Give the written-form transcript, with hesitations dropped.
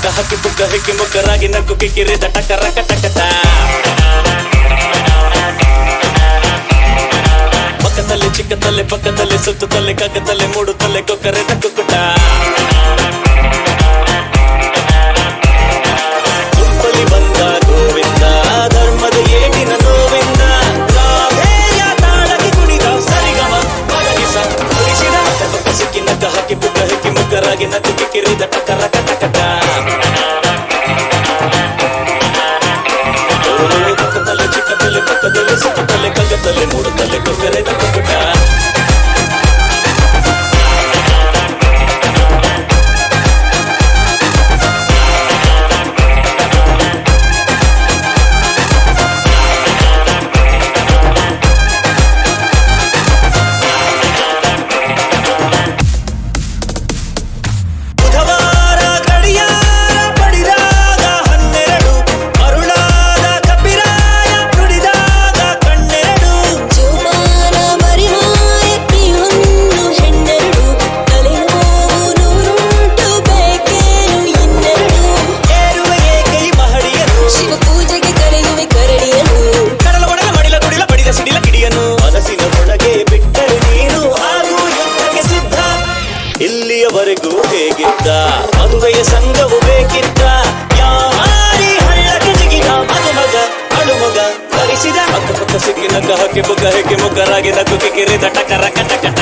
ನಕ ಹಕ್ಕಿ ಬುಕ್ಕ ಹೆಕ್ಕಿ ಮುಕ್ಕರಾಗಿ ನಕ್ಕು ಕಿಕ್ಕಿರಿದ ಟಕರ ಕಟಕಟ ಪಕ್ಕದಲ್ಲಿ ಚಿಕ್ಕತಲೆ ಪಕ್ಕದಲ್ಲಿ ಸುತ್ತುತ್ತಲೆ ಕಗ್ಗತಲೆ ಮೂಡುತ್ತಲೆ ಕೊಕ್ಕರೆದ ಕುಕ್ಕುಟ ಗುಂಪಲಿ ಬಂದ ಗೋವಿಂದ ಧರ್ಮದ ಏಟಿನ ನೋವಿಂದ ರಾಧೇಯ ತಾಳಕ್ಕೆ ಕುಣಿದ ಸರಿಗಮ ಮಗನಿಸ ಕುಡಿಸಿದ ಪಕ್ಕ ಸಿಕ್ಕಿ ನಕ ಹಕ್ಕಿ ಬುಕ್ಕ ಹೆಕ್ಕಿ ಮುಕ್ಕರಾಗಿ ನಕ್ಕು ಕಿಕ್ಕಿರಿದ ಟಕರ ಕಟಕಟ ಪಕ್ಕದಲ್ಲಿ ಚಿಕ್ಕತಲೆ ಪಕ್ಕದಲ್ಲಿ ಸುತ್ತುತ್ತಲೆ ಕಗ್ಗತಲೆ ಮೂಡುತ್ತಲೆ ಕೊಕ್ಕರೆದ ಕುಕ್ಕುಟ ಇಲ್ಲಿಯವರೆಗೂ ಹೇಗಿದ್ದ ಮದುವೆಯ ಸಂಘವು ಬೇಕಿದ್ದ ಯಾರಿ ಹಳ್ಳಕ್ಕೆ ಜಿಗಿದ ಮದುಮಗ ಅಡುಮಗ ಧರಿಸಿದ ಅಕ್ಕ ಪಕ್ಕ ಸಿಕ್ಕಿ ನಕ್ಕ ಹಕ್ಕಿ ಬುಕ್ಕ ಹೆಕ್ಕಿ ಮುಖರಾಗಿ ನಕ್ಕು ಕಿಕ್ಕಿರಿದ ಟಕರ ಕಟಕಟ